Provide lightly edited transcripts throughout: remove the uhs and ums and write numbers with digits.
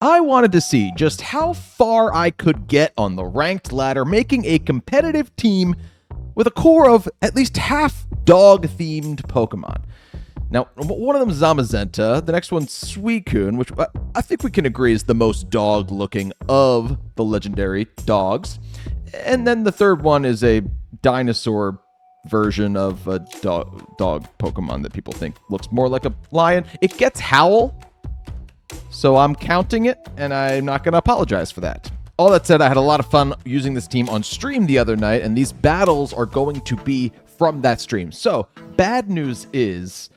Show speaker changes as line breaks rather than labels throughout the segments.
I wanted to see just how far I could get on the ranked ladder, making a competitive team with a core of at least half dog-themed Pokemon. Now, one of them is Zamazenta, the next one's Suicune, which I think we can agree is the most dog-looking of the legendary dogs. And then the third one is a dinosaur version of a dog Pokemon that people think looks more like a lion. It gets Howl, so I'm counting it, and I'm not going to apologize for that. All that said, I had a lot of fun using this team on stream the other night, and these battles are going to be from that stream. So, bad news is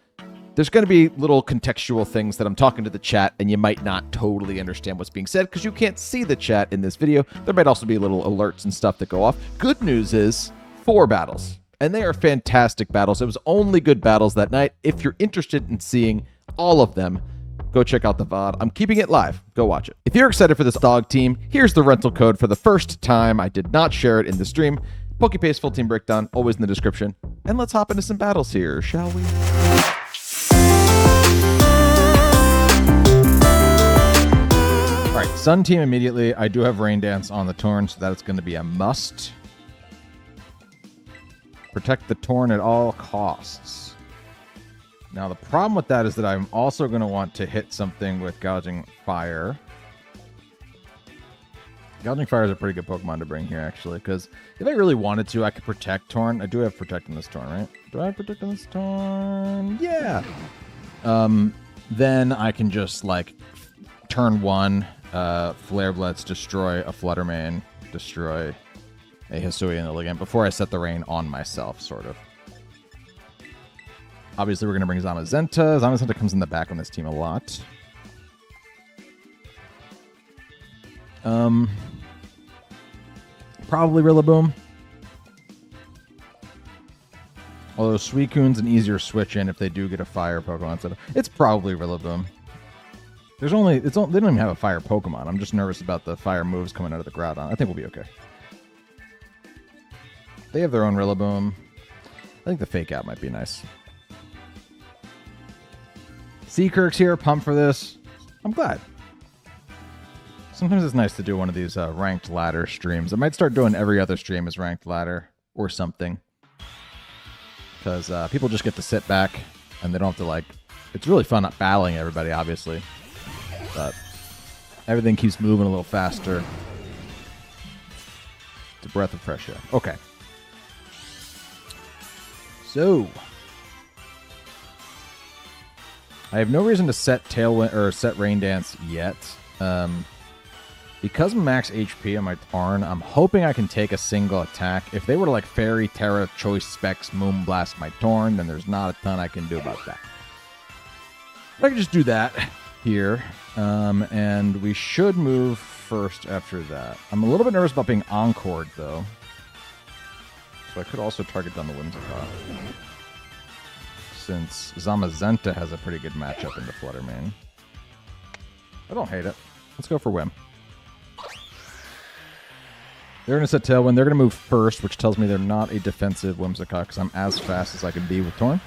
there's going to be little contextual things that I'm talking to the chat, and you might not totally understand what's being said because you can't see the chat in this video. There might also be little alerts and stuff that go off. Good news is 4 battles, and they are fantastic battles. It was only good battles that night. If you're interested in seeing all of them, go check out the VOD. I'm keeping it live. Go watch it. If you're excited for this dog team, here's the rental code for the first time. I did not share it in the stream. PokePace full team breakdown, always in the description. And let's hop into some battles here, shall we? All right, Sun team immediately. I do have Rain Dance on the Torn, so that is going to be a must. Protect the Torn at all costs. Now, the problem with that is that I'm also going to want to hit something with Gouging Fire. Gouging Fire is a pretty good Pokemon to bring here, actually, because if I really wanted to, I could Protect Torn. I do have Protect in this Torn, right? Do I have Protect in this Torn? Yeah! Then I can just, like, turn 1, Flare Blitz, destroy a Fluttermane, destroy a Hisuian Illigant before I set the rain on myself, sort of. Obviously, we're going to bring Zamazenta. Zamazenta comes in the back on this team a lot. Probably Rillaboom. Although Suicune's an easier switch in if they do get a fire Pokemon instead of... It's probably Rillaboom. They don't even have a fire Pokemon. I'm just nervous about the fire moves coming out of the Groudon. I think we'll be okay. They have their own Rillaboom. I think the Fake Out might be nice. Seakirk's here, pumped for this. I'm glad. Sometimes it's nice to do one of these ranked ladder streams. I might start doing every other stream as ranked ladder or something. Because people just get to sit back and they don't have to, like... It's really fun not battling everybody, obviously. But everything keeps moving a little faster. It's a breath of fresh air. Okay. So... I have no reason to set Tailwind or set Rain Dance yet. Because I'm max HP on my Tarn, I'm hoping I can take a single attack. If they were to like Fairy, Tera, Choice Specs, Moonblast my Tarn, then there's not a ton I can do about that. But I can just do that here. And we should move first after that. I'm a little bit nervous about being Encored, though. So I could also target down the Whimsicott. Since Zamazenta has a pretty good matchup into Fluttermane. I don't hate it. Let's go for Whim. They're going to set Tailwind. They're going to move first, which tells me they're not a defensive Whimsicott because I'm as fast as I can be with Torn.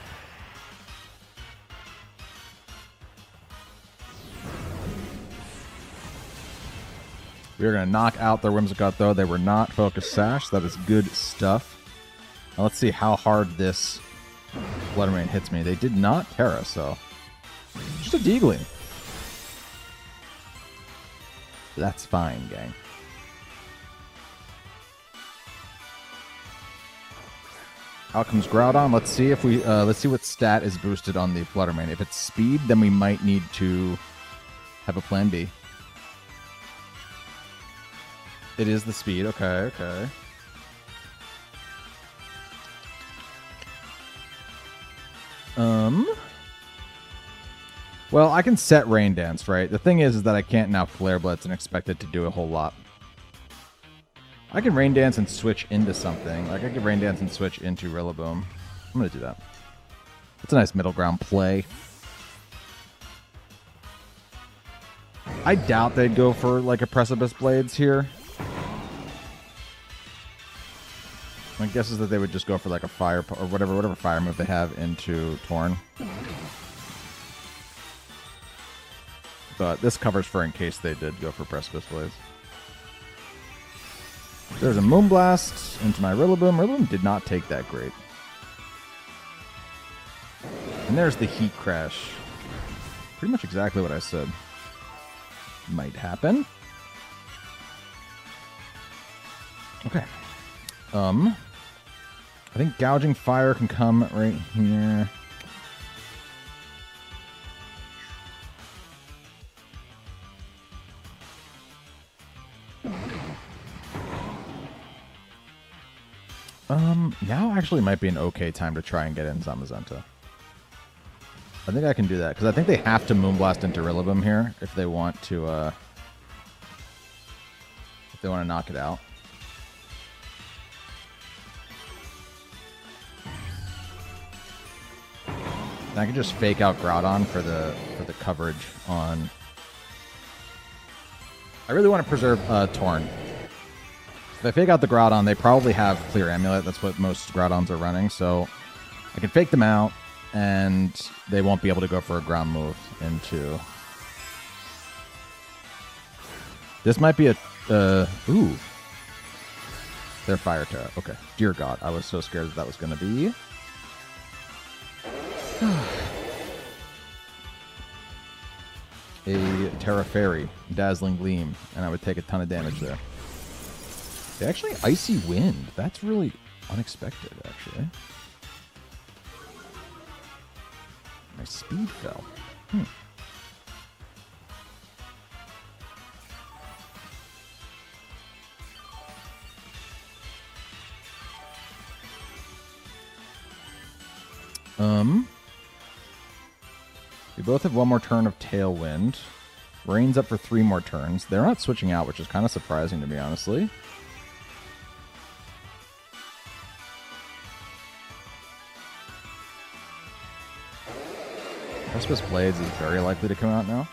We are going to knock out their Whimsicott, though. They were not Focus Sash. That is good stuff. Now let's see how hard this Fluttermane hits me. They did not Tera, so just a Deagling. That's fine, gang. Out comes Groudon. Let's see if we let's see what stat is boosted on the Fluttermane. If it's speed, then we might need to have a plan B. It is the speed. Okay, okay. Well, I can set Rain Dance, right? The thing is that I can't now Flare Blitz and expect it to do a whole lot. I can Rain Dance and switch into something. Like, I can Rain Dance and switch into Rillaboom. I'm going to do that. It's a nice middle ground play. I doubt they'd go for, like, a Precipice Blades here. My guess is that they would just go for, like, a fire, or whatever fire move they have into Torn. But this covers for in case they did go for Precipice Blades. There's a Moonblast into my Rillaboom. Rillaboom did not take that great. And there's the Heat Crash. Pretty much exactly what I said might happen. Okay. I think Gouging Fire can come right here. Now actually might be an okay time to try and get in Zamazenta. I think I can do that, because I think they have to Moonblast into Rillaboom here if they want to knock it out. And I can just fake out Groudon for the coverage on. I really want to preserve Torn. If I fake out the Groudon, they probably have Clear Amulet. That's what most Groudons are running, so I can fake them out, and they won't be able to go for a ground move into. This might be a ooh. They're Fire Tera. Okay. Dear God, I was so scared that was going to be. A Tera Fairy, Dazzling Gleam, and I would take a ton of damage there. Actually, Icy Wind. That's really unexpected, actually. My speed fell. We both have one more turn of Tailwind. Rain's up for 3 more turns. They're not switching out, which is kind of surprising to me, honestly. Precipice Blades is very likely to come out now.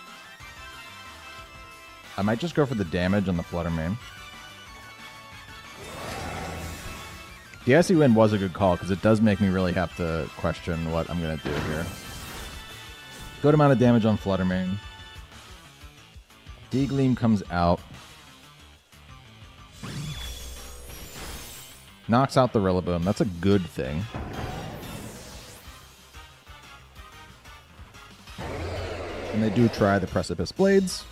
I might just go for the damage on the Flutter Mane. The Icy Wind was a good call, because it does make me really have to question what I'm going to do here. Good amount of damage on Flutter Mane. D-Gleam comes out. Knocks out the Rillaboom. That's a good thing. And they do try the Precipice Blades.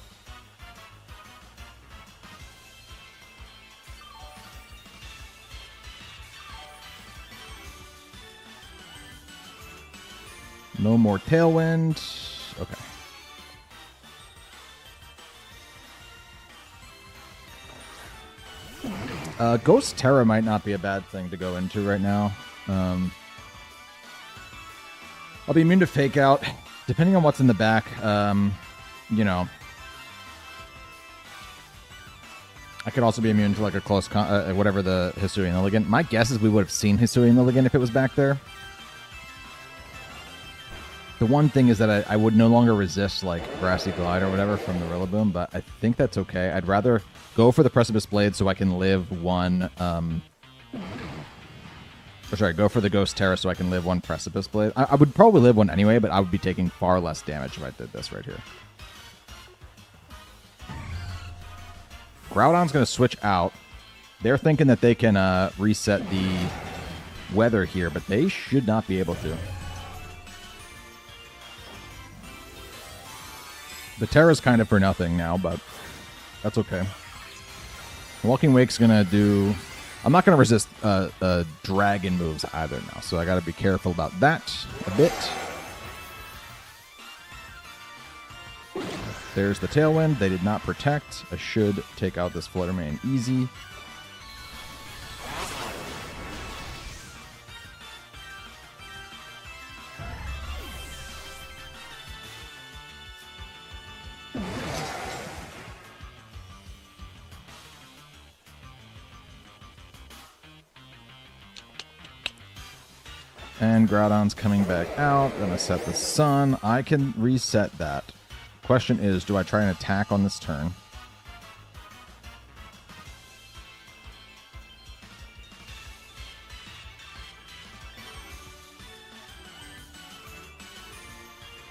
No more Tailwind. Okay. Ghost Tera might not be a bad thing to go into right now. I'll be immune to Fake Out. Depending on what's in the back, you know. I could also be immune to like a close, whatever the Hisuian Illigan. My guess is we would have seen Hisuian Illigan if it was back there. The one thing is that I would no longer resist like Grassy Glide or whatever from the Rillaboom, but I think that's okay. I'd rather go for the Precipice Blade so I can live one. Or sorry, go for the Ghost Tera so I can live one Precipice Blade. I would probably live one anyway, but I would be taking far less damage if I did this right here. Groudon's going to switch out. They're thinking that they can reset the weather here, but they should not be able to. The Terra's kind of for nothing now, but that's okay. Walking Wake's going to do... I'm not going to resist dragon moves either now, so I got to be careful about that a bit. There's the Tailwind. They did not protect. I should take out this Flutter Mane easy. And Groudon's coming back out. Gonna set the Sun. I can reset that. Question is, do I try an attack on this turn?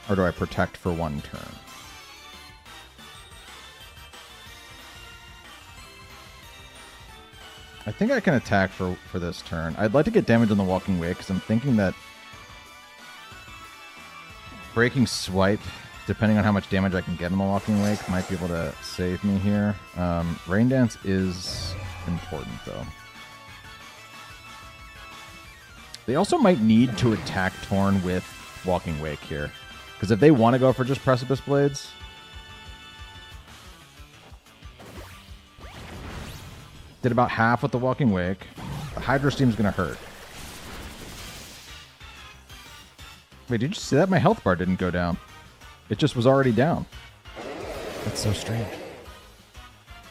Or do I protect for one turn? I think I can attack for this turn. I'd like to get damage on the Walking Wake because I'm thinking that Breaking Swipe, depending on how much damage I can get on the Walking Wake, might be able to save me here. Rain Dance is important, though. They also might need to attack Torn with Walking Wake here. Because if they want to go for just Precipice Blades... Did about half with the Walking Wake. The Hydro Steam's going to hurt. Wait, did you see that? My health bar didn't go down. It just was already down. That's so strange.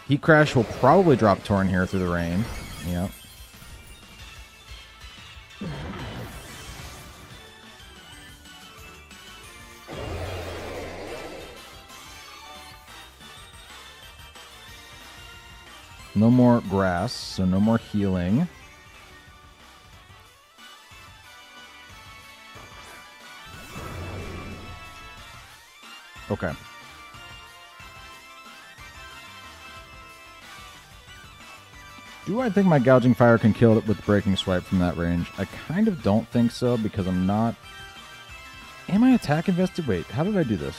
Heat Crash will probably drop Torn here through the rain. Yep. No more grass, so no more healing. Okay. Do I think my Gouging Fire can kill it with Breaking Swipe from that range? I kind of don't think so because I'm not... Am I attack invested? Wait, how did I do this?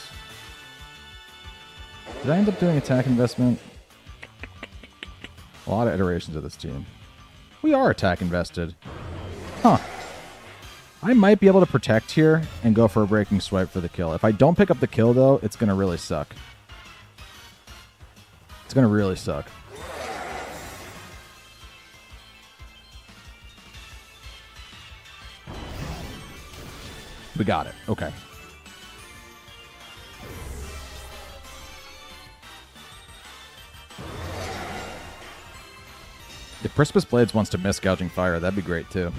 Did I end up doing attack investment? A lot of iterations of this team. We are attack invested. Huh. I might be able to protect here and go for a Breaking Swipe for the kill. If I don't pick up the kill, though, it's going to really suck. It's going to really suck. We got it. Okay. If Precipice Blades wants to miss Gouging Fire, that'd be great, too.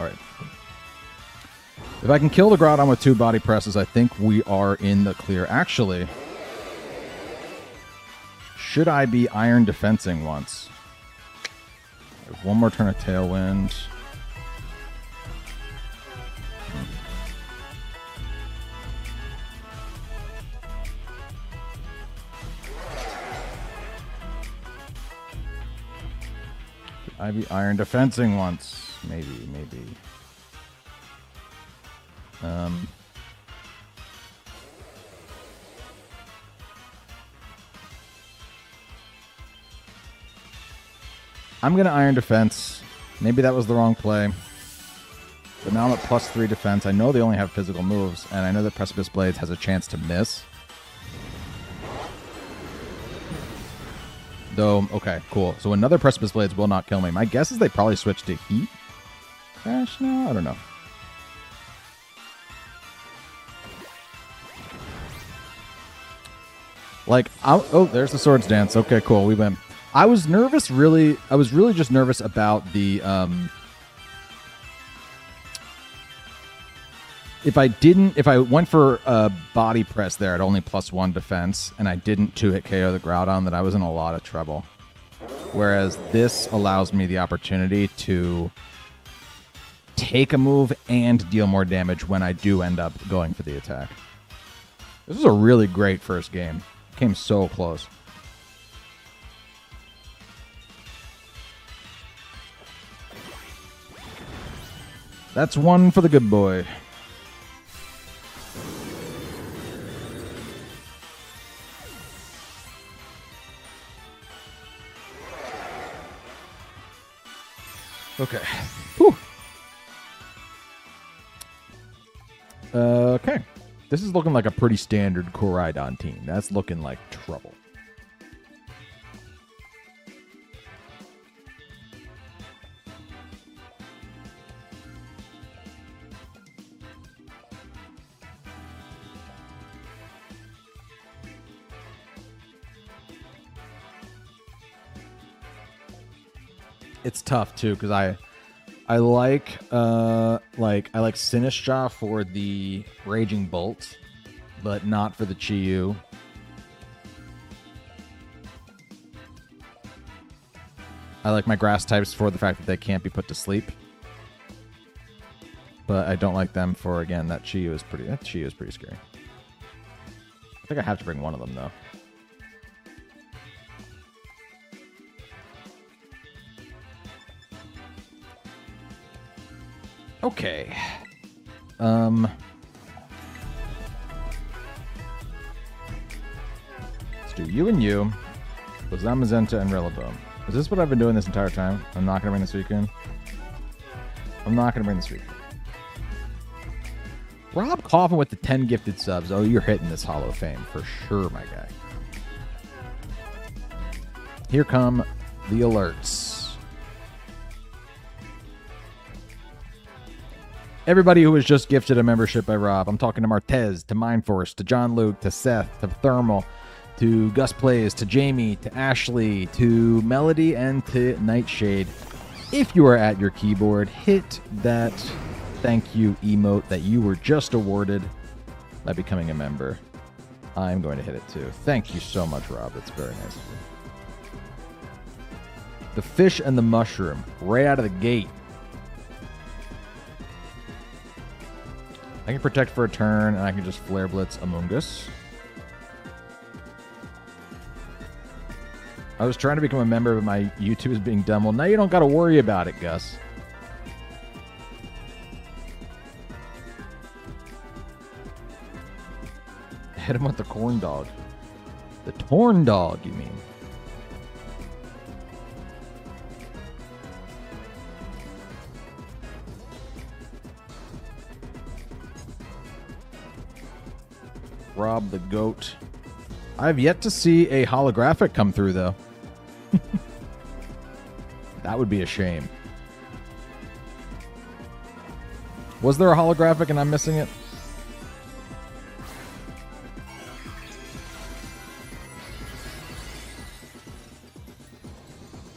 Alright. If I can kill the Groudon with 2 body presses, I think we are in the clear. Actually, should I be Iron Defensing once? One more turn of Tailwind. I be Iron Defensing once. Maybe. I'm going to Iron Defense. Maybe that was the wrong play. But now I'm at +3 defense. I know they only have physical moves, and I know that Precipice Blades has a chance to miss. Though, okay, cool. So another Precipice Blades will not kill me. My guess is they probably switched to Heat Crash now? I don't know. Like, oh, there's the Swords Dance. Okay, cool. We win. I was nervous, really. I was really just nervous about the, if I went for a body press there at only +1 defense, and I didn't 2-hit KO the Groudon, that I was in a lot of trouble. Whereas this allows me the opportunity to take a move and deal more damage when I do end up going for the attack. This was a really great first game. Came so close. That's one for the good boy. Okay. Whew. Okay. This is looking like a pretty standard Koraidon team. That's looking like trouble. It's tough too because I like Sinistcha for the Raging Bolt, but not for the Chi-Yu. I like my grass types for the fact that they can't be put to sleep, but I don't like them for, again, that Chi-Yu is pretty scary. I think I have to bring one of them though. Okay. Let's do you and you. With Zamazenta and Rillaboom. Is this what I've been doing this entire time? I'm not going to bring the Suicune. I'm not going to bring the Suicune. Rob Coffin with the 10 gifted subs. Oh, you're hitting this Hall of Fame for sure, my guy. Here come the alerts. Everybody who was just gifted a membership by Rob. I'm talking to Martez, to Mindforce, to John Luke, to Seth, to Thermal, to Gus Plays, to Jamie, to Ashley, to Melody, and to Nightshade. If you are at your keyboard, hit that thank you emote that you were just awarded by becoming a member. I'm going to hit it too. Thank you so much, Rob. That's very nice of you. The fish and the mushroom, right out of the gate. I can protect for a turn, and I can just Flare Blitz Amoonguss. I was trying to become a member, but my YouTube is being dumb. Well, now you don't got to worry about it, Gus. Hit him with the corn dog. The torn dog, you mean? Rob the goat. I've yet to see a holographic come through, though. That would be a shame. Was there a holographic and I'm missing it?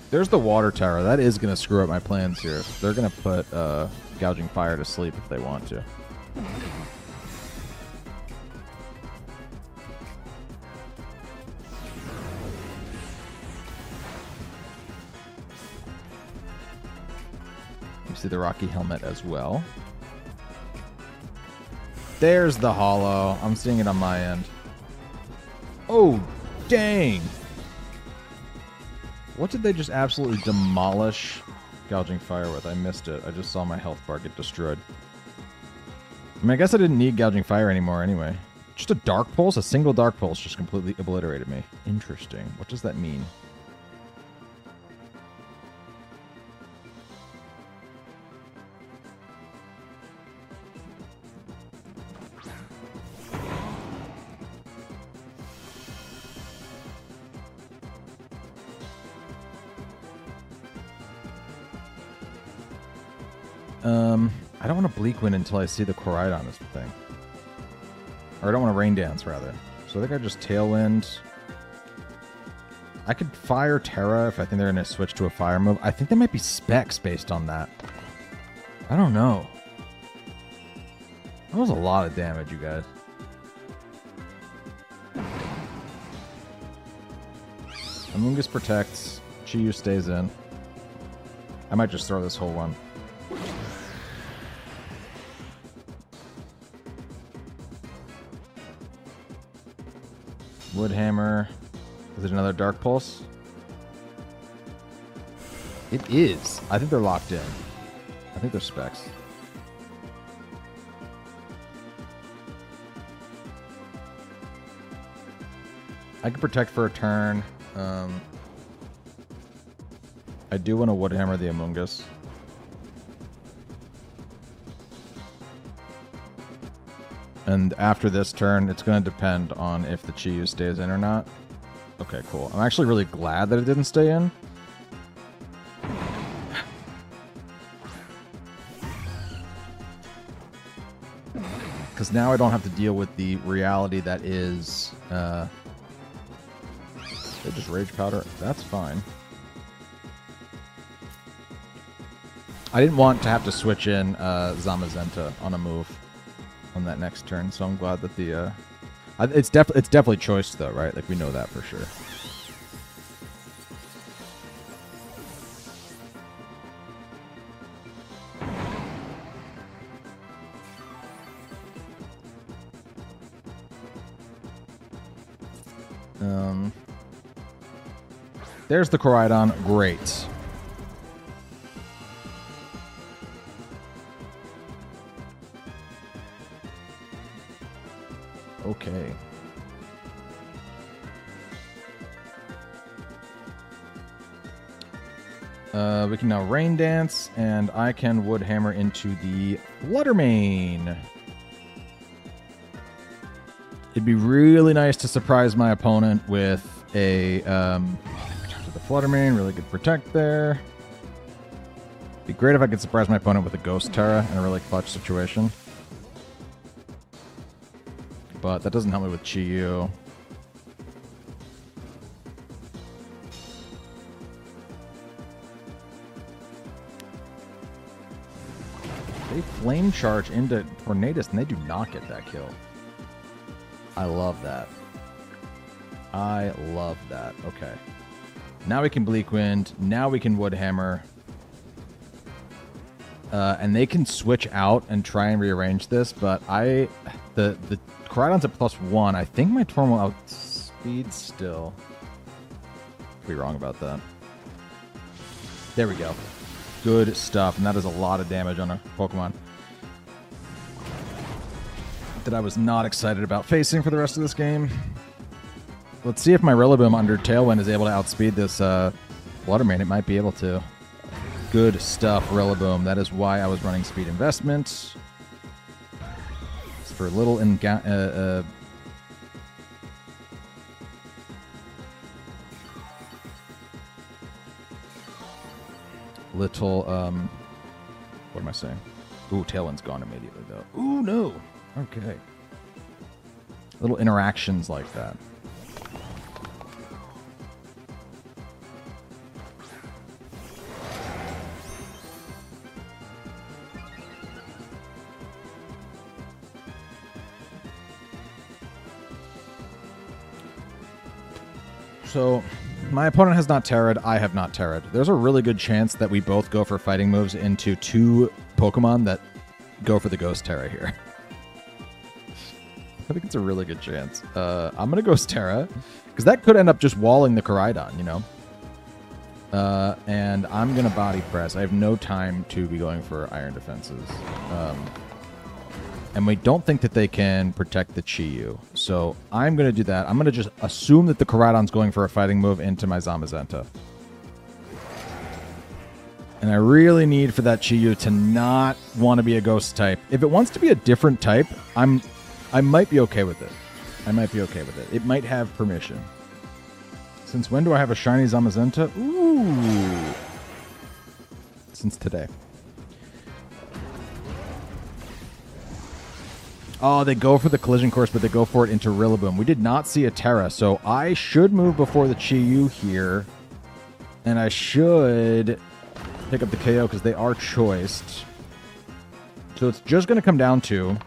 There's the water tower. That is going to screw up my plans here. They're going to put Gouging Fire to sleep if they want to. See the Rocky Helmet as well. There's the holo. I'm seeing it on my end. Oh, dang. What did they just absolutely demolish Gouging Fire with? I missed it. I just saw my health bar get destroyed. I mean, I guess I didn't need Gouging Fire anymore anyway. Just a Dark Pulse? A single Dark Pulse just completely obliterated me. Interesting. What does that mean? I don't want to Bleak Wind until I see the Koraidon is the thing. Or I don't want to Rain Dance, rather. So I think I just Tailwind. I could Fire Tera if I think they're going to switch to a Fire move. I think they might be specs based on that. I don't know. That was a lot of damage, you guys. Amoonguss protects. Chi-Yu stays in. I might just throw this whole one. Woodhammer. Is it another Dark Pulse? It is. I think they're locked in. I think they're specs. I can protect for a turn. I do want to Woodhammer the Amoonguss. And after this turn, it's going to depend on if the Chi-Yu stays in or not. Okay, cool. I'm actually really glad that it didn't stay in. Because now I don't have to deal with the reality that is... they just Rage Powder. That's fine. I didn't want to have to switch in Zamazenta on a move on that next turn, so I'm glad that the... it's definitely choice, though, right? Like, we know that for sure. There's the Koraidon. Great. Okay. We can now Rain Dance, and I can Wood Hammer into the Fluttermane. It'd be really nice to surprise my opponent with a to the Fluttermane. Really good protect there. Be great if I could surprise my opponent with a Ghost Tera in a really clutch situation. But that doesn't help me with Chi-Yu. They flame charge into Tornadus and they do not get that kill. I love that. I love that. Okay. Now we can Bleak Wind. Now we can Wood Hammer. And they can switch out and try and rearrange this, but the Koraidon's at +1. I think my Torn will outspeed still. Could be wrong about that. There we go. Good stuff, and that is a lot of damage on a Pokemon that I was not excited about facing for the rest of this game. Let's see if my Rillaboom under Tailwind is able to outspeed this Fluttermane. It might be able to. Good stuff, Rillaboom. That is why I was running Speed Investment. It's for little what am I saying? Ooh, Tailwind's gone immediately, though. Ooh, no. Okay. Little interactions like that. So, my opponent has not Terra'd, I have not Terra'd. There's a really good chance that we both go for fighting moves into two Pokemon that go for the Ghost Tera here. I think it's a really good chance. I'm going to Ghost Tera, because that could end up just walling the Koraidon, you know? And I'm going to Body Press. I have no time to be going for Iron Defenses. And we don't think that they can protect the Chi-Yu. So I'm going to do that. I'm going to just assume that the Koraidon's going for a fighting move into my Zamazenta. And I really need for that Chi-Yu to not want to be a ghost type. If it wants to be a different type, I might be okay with it. I might be okay with it. It might have permission. Since when do I have a shiny Zamazenta? Ooh. Since today. Oh, they go for the Collision Course, but they go for it into Rillaboom. We did not see a Tera, so I should move before the Chi-Yu here. And I should pick up the KO because they are choiced. So it's just going to come down to...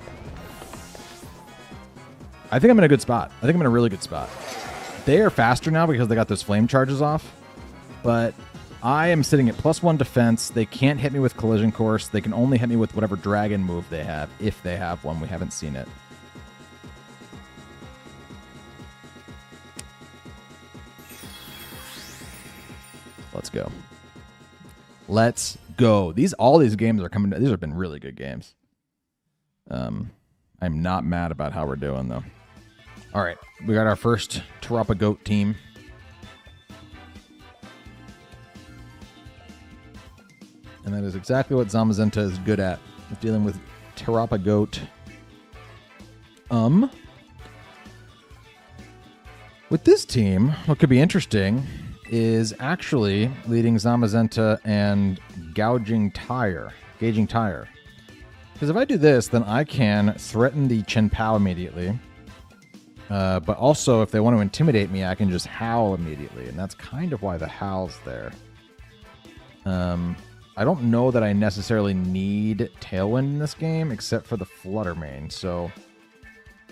I think I'm in a good spot. I think I'm in a really good spot. They are faster now because they got those flame charges off. But I am sitting at +1 defense. They can't hit me with Collision Course. They can only hit me with whatever dragon move they have, if they have one. We haven't seen it. Let's go. Let's go. All these games are coming. These have been really good games. I'm not mad about how we're doing, though. All right. We got our first Terapa Goat team. And that is exactly what Zamazenta is good at, dealing with Terapa Goat. With this team, what could be interesting is actually leading Zamazenta and Gauging Tire. Because if I do this, then I can threaten the Chien-Pao immediately. But also, if they want to intimidate me, I can just howl immediately. And that's kind of why the howl's there. I don't know that I necessarily need Tailwind in this game, except for the Fluttermane. So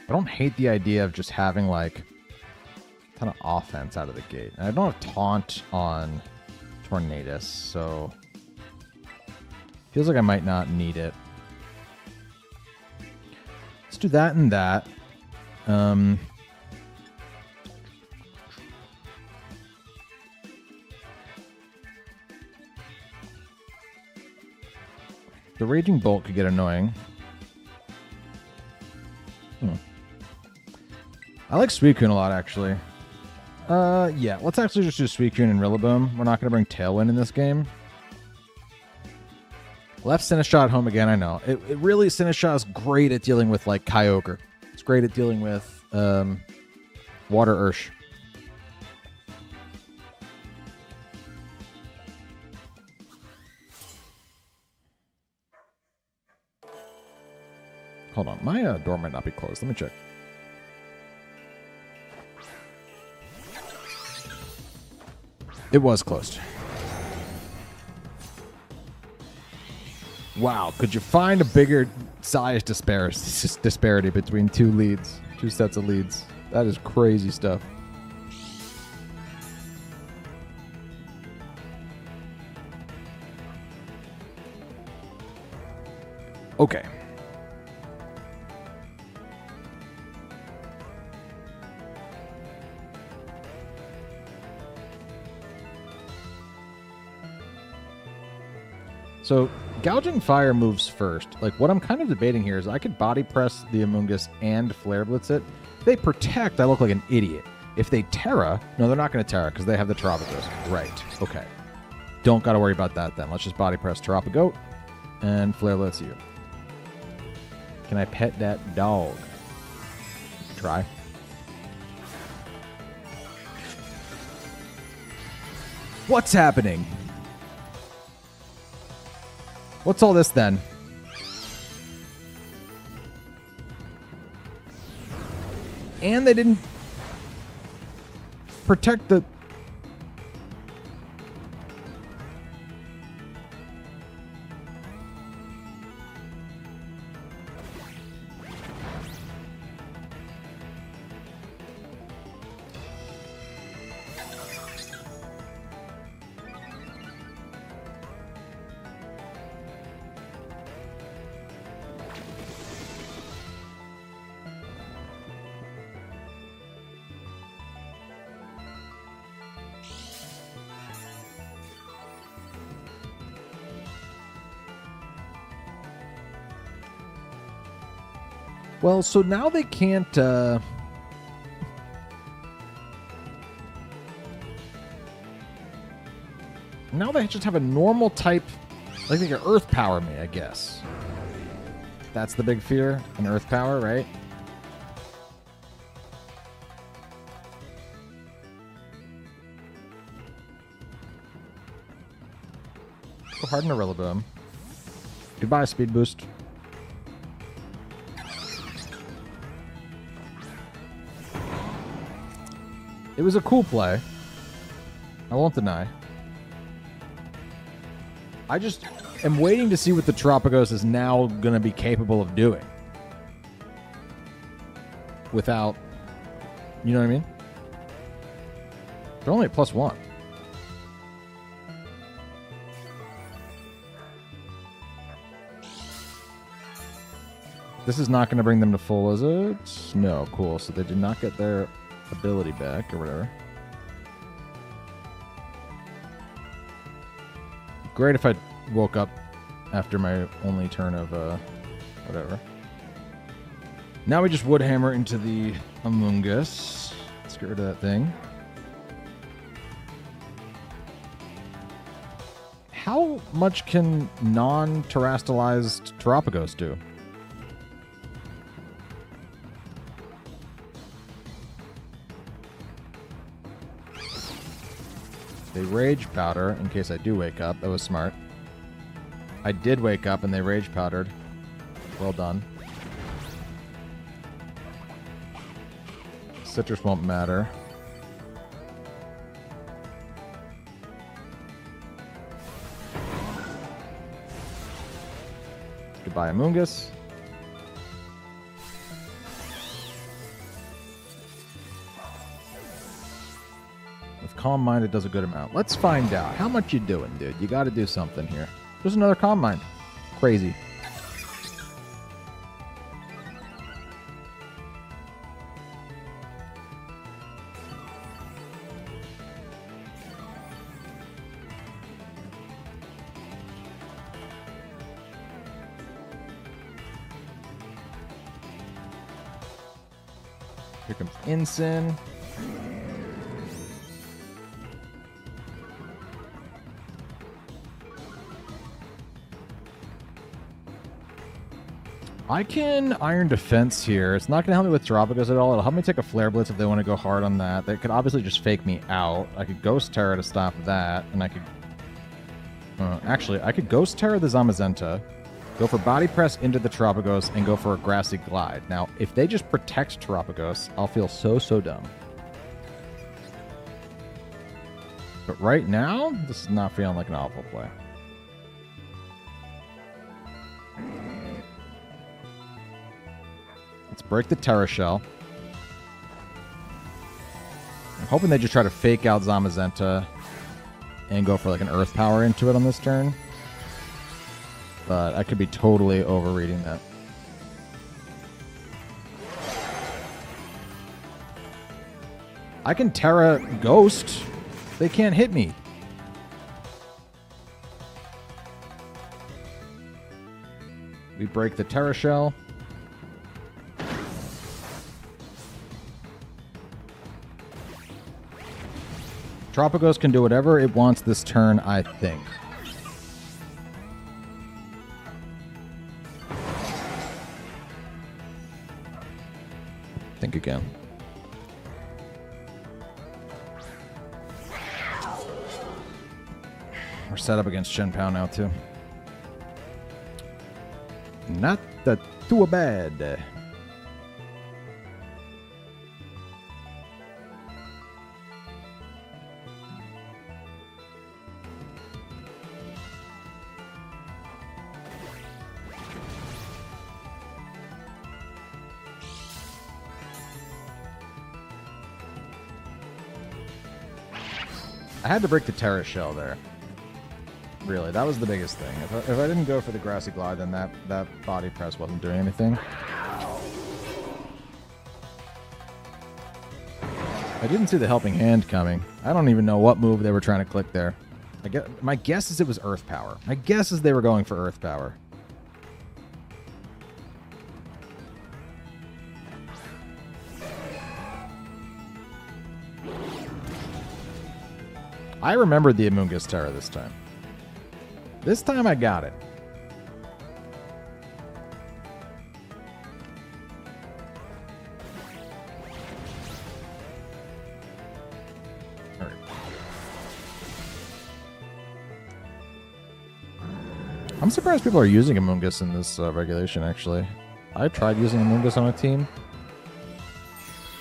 I don't hate the idea of just having, like, a ton of offense out of the gate. And I don't have Taunt on Tornadus, so feels like I might not need it. Let's do that and that. The Raging Bolt could get annoying. I like Suicune a lot, actually. Yeah, let's actually just do Suicune and Rillaboom. We're not going to bring Tailwind in this game. Left Sinistcha at home again, I know. It really, Sinistcha is great at dealing with, like, Kyogre. It's great at dealing with Water Ursh. Hold on, my door might not be closed. Let me check. It was closed. Wow, could you find a bigger size disparity between two sets of leads? That is crazy stuff. Okay. So, Gouging Fire moves first. Like, what I'm kind of debating here is I could Body Press the Amoonguss and Flare Blitz it. If they Protect, I look like an idiot. If they Tera, no, they're not going to Tera because they have the Terapagos. Right, okay. Don't got to worry about that then. Let's just Body Press Terapagoat and Flare Blitz you. Can I pet that dog? Try. What's happening? What's all this then? And they didn't protect the... Well, so now they can't, now they just have a normal type, like they can Earth Power me, I guess. That's the big fear, an Earth Power, right? Go hard in a Rillaboom. Goodbye, Speed Boost. It was a cool play. I won't deny. I just am waiting to see what the Terapagos is now going to be capable of doing. Without... You know what I mean? They're only at +1. This is not going to bring them to full, is it? No, cool. So they did not get their ability back or whatever. Great if I woke up after my only turn of whatever. Now we just Wood Hammer into the Amoonguss. Let's get rid of that thing. How much can non-terastallized Terapagos do? They Rage Powder in case I do wake up. That was smart. I did wake up and they Rage Powdered. Well done. Citrus won't matter. Goodbye, Amoonguss. Calm Mind, it does a good amount. Let's find out. How much you doing, dude? You got to do something here. There's another Calm Mind. Crazy. Here comes Ensign. I can Iron Defense here. It's not going to help me with Dropicos at all. It'll help me take a Flare Blitz if they want to go hard on that. They could obviously just fake me out. I could Ghost Tera to stop that, and I could... actually, I could Ghost Tera the Zamazenta, go for Body Press into the Tropicos, and go for a Grassy Glide. Now, if they just protect Tropicos, I'll feel so dumb. But right now, this is not feeling like an awful play. Let's break the Tera Shell. I'm hoping they just try to fake out Zamazenta and go for like an Earth Power into it on this turn. But I could be totally overreading that. I can Tera Ghost. They can't hit me. We break the Tera Shell. Tropicos can do whatever it wants this turn, I think. Think again. We're set up against Shen Pao now, too. Not that too bad. I had to break the Tera Shell there. Really, that was the biggest thing. If I didn't go for the Grassy Glide, then that Body Press wasn't doing anything. I didn't see the Helping Hand coming. I don't even know what move they were trying to click there. My guess is it was Earth Power. My guess is they were going for Earth Power. I remembered the Amoonguss Tera this time. This time I got it. All right. I'm surprised people are using Amoonguss in this regulation, actually. I tried using Amoonguss on a team.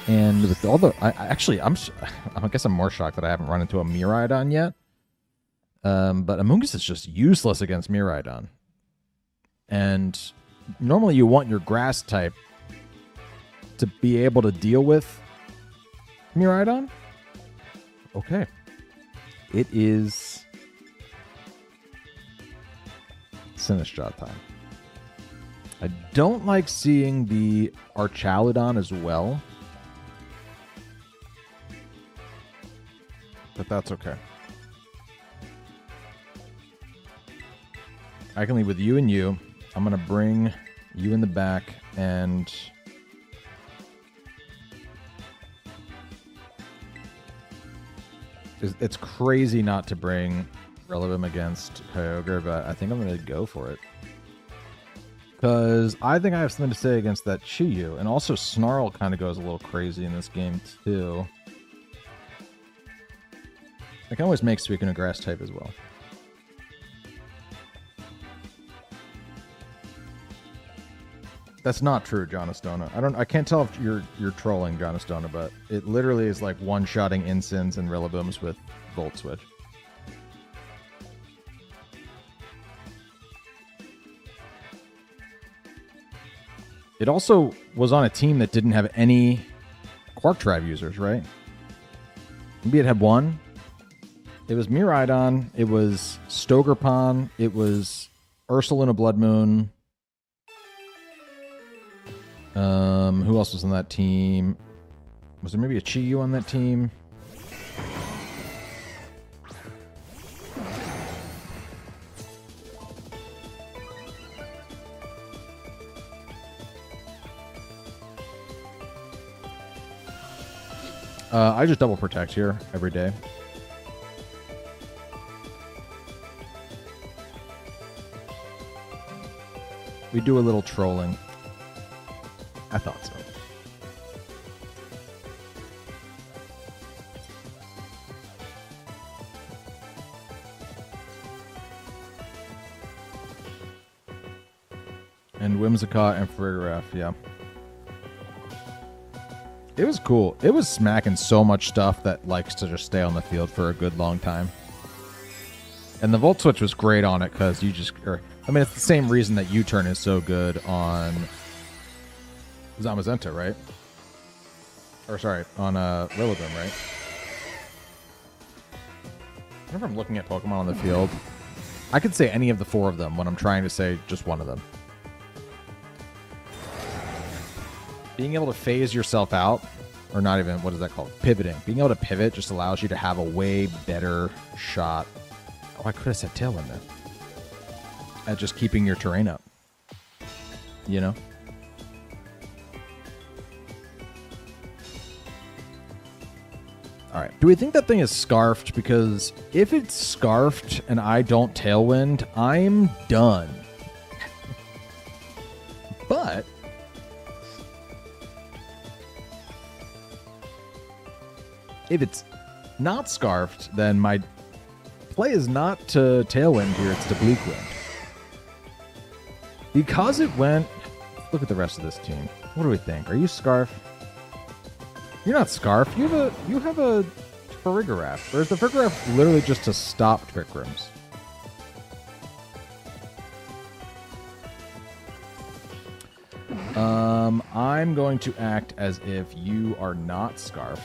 And with all the... I guess I'm more shocked that I haven't run into a Miraidon yet. But Amoonguss is just useless against Miraidon. And normally you want your grass type to be able to deal with Miraidon. Okay. It is Sinistcha time. I don't like seeing the Archaludon as well. But that's okay. I can leave with you and you. I'm going to bring you in the back and... It's crazy not to bring Relevim against Kyogre, but I think I'm going to go for it. Because I think I have something to say against that Chi-Yu. And also Snarl kind of goes a little crazy in this game too. I can always make Suicune a grass type as well. That's not true, Jonastona. I can't tell if you're trolling, Jonastona, but it literally is like one-shotting Insins and Rillaboom's with Volt Switch. It also was on a team that didn't have any Quark Tribe users, right? Maybe it had one. It was Miraidon, it was Stogerpon, it was Ursaluna Blood Moon. Who else was on that team? Was there maybe a Chi-Yu on that team? I just double protect here every day. We do a little trolling. I thought so. And Whimsicott and Farigiraf, yeah. It was cool. It was smacking so much stuff that likes to just stay on the field for a good long time. And the Volt Switch was great on it because you just... I mean, it's the same reason that U-Turn is so good on Zamazenta, right? Or sorry, on Rillaboom, right? Whenever I'm looking at Pokemon on the field, I could say any of the 4 of them when I'm trying to say just one of them. Being able to phase yourself out, or not even, what is that called? Pivoting. Being able to pivot just allows you to have a way better shot. Oh, I could have said Tailwind then. At just keeping your terrain up. You know? Alright. Do we think that thing is scarfed? Because if it's scarfed and I don't Tailwind, I'm done. But... if it's not scarfed, then my play is not to Tailwind here, it's to Bleakwind. Because it went... look at the rest of this team. What do we think? Are you Scarf? You're not Scarf. You have a Farigiraf. Or is the Farigiraf literally just to stop Trick Rooms? I'm going to act as if you are not Scarf.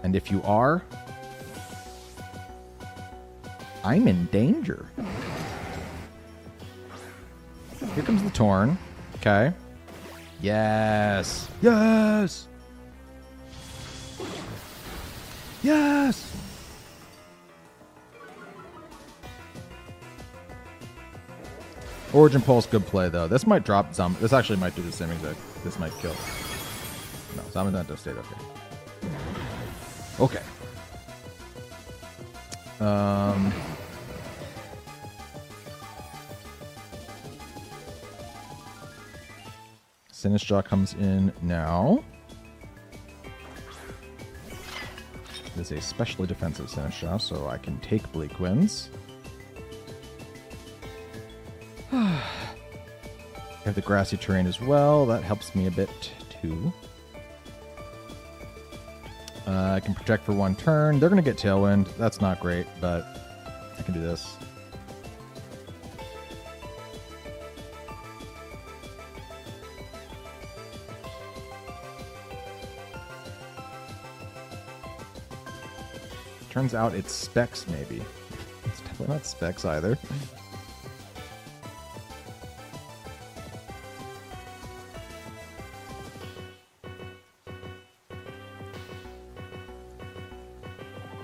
And if you are, I'm in danger. Here comes the Torn. Okay. Yes. Yes. Yes. Origin Pulse, good play though. This might drop some. This actually might do the same exact. This might kill. No, Zamazenta stayed okay. Okay. Sinistcha comes in now. It is a specially defensive Sinistcha, so I can take Bleakwinds. I have the grassy terrain as well. That helps me a bit too. I can protect for 1 turn. They're going to get Tailwind. That's not great, but I can do this. Turns out it's Specs, maybe. It's definitely not Specs either.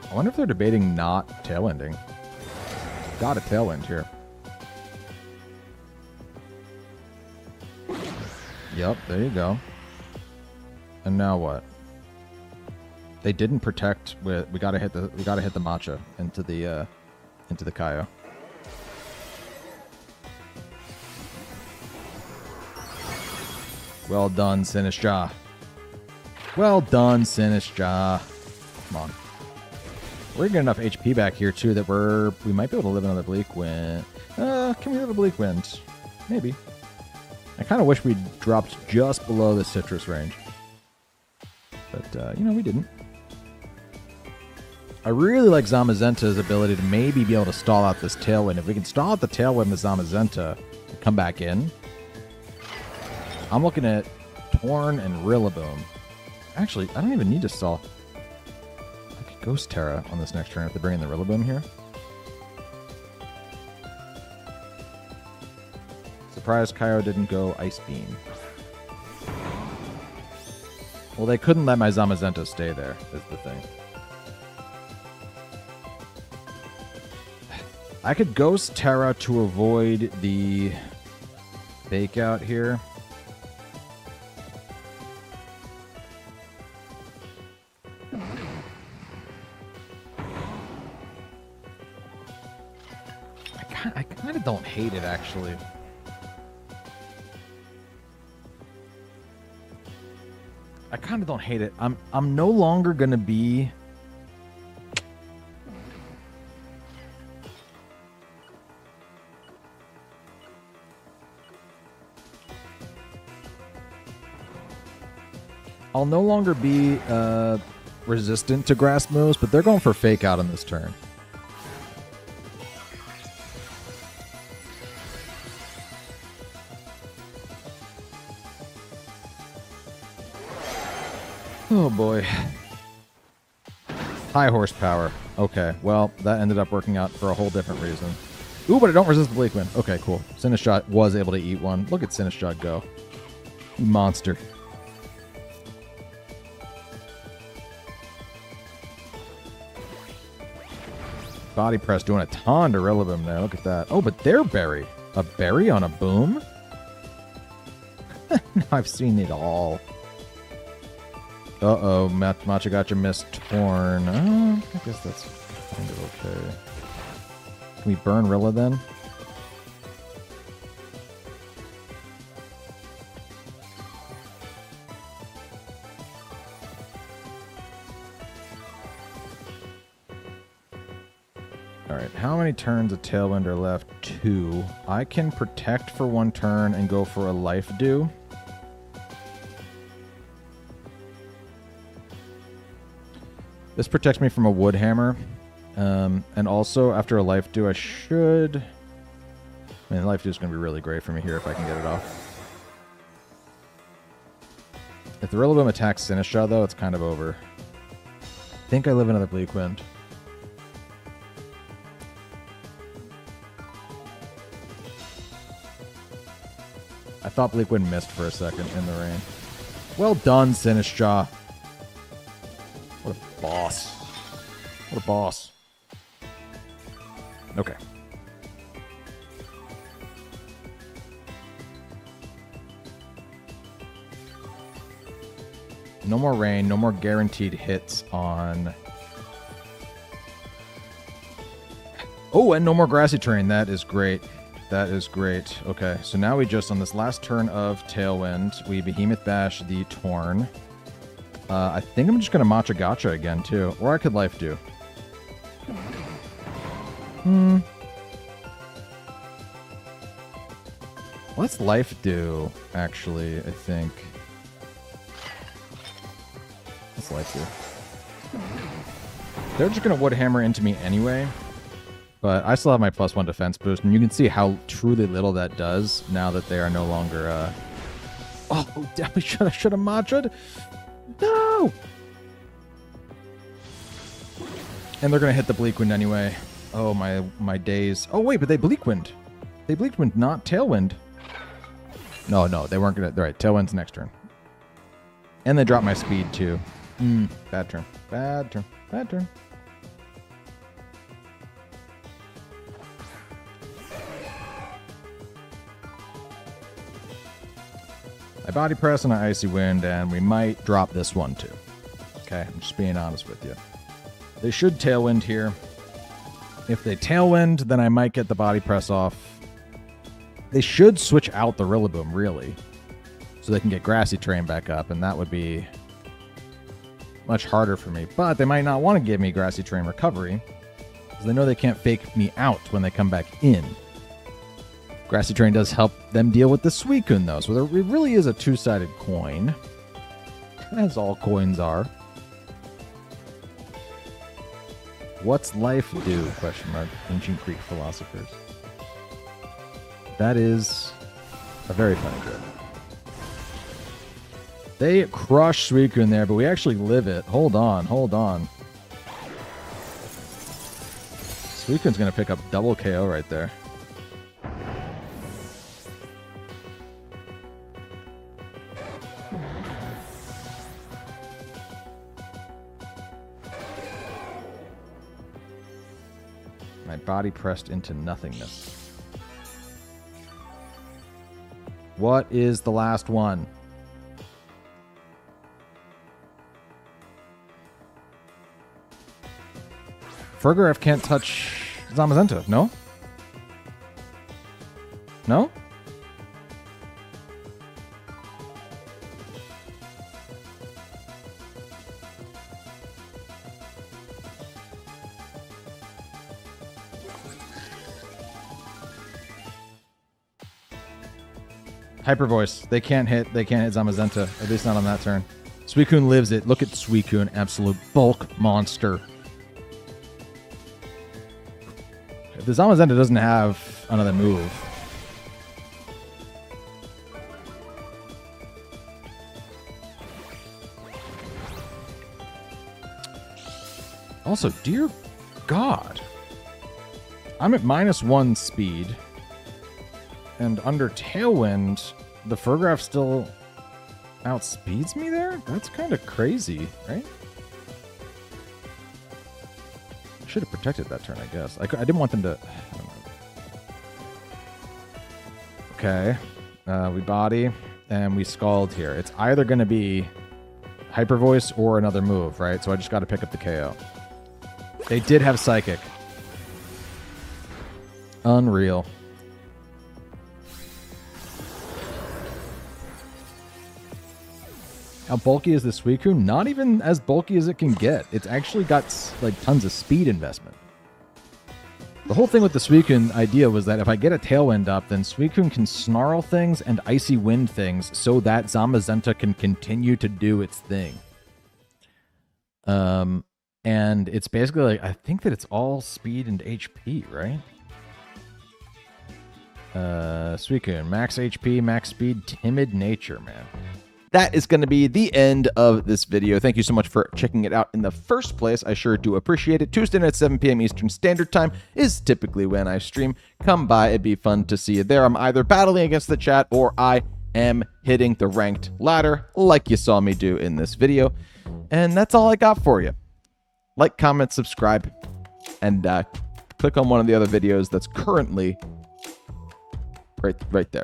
I wonder if they're debating not Tailwinding. Got a Tailwind here. Yep, there you go. And now what? They didn't protect with. We gotta hit the matcha into the Kaio. Well done, Sinistcha. Well done, Sinistcha. Come on. We're getting enough HP back here too that we might be able to live another Bleakwind. Can we live a Bleakwind? Maybe. I kind of wish we dropped just below the citrus range. But, you know, we didn't. I really like Zamazenta's ability to maybe be able to stall out this Tailwind. If we can stall out the Tailwind with Zamazenta and come back in, I'm looking at Torn and Rillaboom. Actually, I don't even need to stall. I could Ghost Tera on this next turn if they bring in the Rillaboom here. Surprised Kaio didn't go Ice Beam. Well, they couldn't let my Zamazenta stay there, is the thing. I could Ghost Tera to avoid the Fake Out here. I kind of don't hate it, actually. I kind of don't hate it. I'm no longer gonna be. I'll no longer be resistant to grass moves, but they're going for fake out on this turn. Oh boy. High horsepower. Okay, well, that ended up working out for a whole different reason. Ooh, but I don't resist the Bleak Wind. Okay, cool. Sinistshot was able to eat one. Look at Sinistshot go. Monster. Body press doing a ton to Rillaboom there. Look at that. Oh, but their berry. A berry on a boom? I've seen it all. Uh-oh, Machagacha missed Torn. I guess that's kind of okay. Can we burn Rilla then? Alright, how many turns of Tailwind are left? 2. I can protect for 1 turn and go for a Life Dew. This protects me from a Wood Hammer. And also, after a Life Dew, I should... I mean, Life Dew is going to be really great for me here if I can get it off. If the Rillaboom attacks Sinistcha, though, it's kind of over. I think I live another Bleak Wind. I thought Bleak Wind missed for a second in the rain. Well done, Sinistcha. What a boss. What a boss. Okay. No more rain, no more guaranteed hits on... Oh, and no more Grassy Terrain. That is great. That is great. Okay, so now we just, on this last turn of Tailwind, we Behemoth Bash the Torn. I think I'm just going to Machagacha again, too. Or I could Life Dew. Let's Life Dew, actually, I think. Let's Life Dew. They're just going to Wood Hammer into me anyway. But I still have my +1 defense boost, and you can see how truly little that does now that they are no longer... Oh, damn, I should have Macha'd. No! And they're going to hit the Bleak Wind anyway. Oh, my days. Oh, wait, but they Bleak Wind. They Bleak Wind, not Tailwind. No, they weren't going to... All right, Tailwind's next turn. And they dropped my speed, too. Bad turn. Bad turn. Bad turn. I Body Press and I Icy Wind, and we might drop this one too. Okay, I'm just being honest with you. They should Tailwind here. If they Tailwind, then I might get the Body Press off. They should switch out the Rillaboom, really, so they can get Grassy Terrain back up, and that would be much harder for me. But they might not want to give me Grassy Terrain recovery, because they know they can't fake me out when they come back in. Grassy Terrain does help them deal with the Suicune, though, so it really is a two-sided coin, as all coins are. What's life do? Question mark. Ancient Greek philosophers. That is a very funny joke. They crush Suicune there, but we actually live it. Hold on, hold on. Suicune's going to pick up double KO right there. My body pressed into nothingness. What is the last one? Fergaref can't touch Zamazenta, no? No? Hyper Voice. They can't hit Zamazenta. At least not on that turn. Suicune lives it. Look at Suicune. Absolute bulk monster. If the Zamazenta doesn't have another move. Also, dear God. I'm at -1 speed. And under Tailwind, the Furgraph still outspeeds me there? That's kind of crazy, right? I should have protected that turn, I guess. I didn't want them to... I don't know. Okay. We body, and we Scald here. It's either going to be Hyper Voice or another move, right? So I just got to pick up the KO. They did have Psychic. Unreal. How bulky is the Suicune? Not even as bulky as it can get. It's actually got like tons of speed investment. The whole thing with the Suicune idea was that if I get a Tailwind up, then Suicune can Snarl things and Icy Wind things so that Zamazenta can continue to do its thing. And it's basically like, I think that it's all speed and HP, right? Suicune, max HP, max speed, Timid Nature, man. That is going to be the end of this video. Thank you so much for checking it out in the first place. I sure do appreciate it. Tuesday night at 7 p.m. Eastern Standard Time is typically when I stream. Come by. It'd be fun to see you there. I'm either battling against the chat or I am hitting the ranked ladder like you saw me do in this video. And that's all I got for you. Like, comment, subscribe, and click on one of the other videos that's currently right there.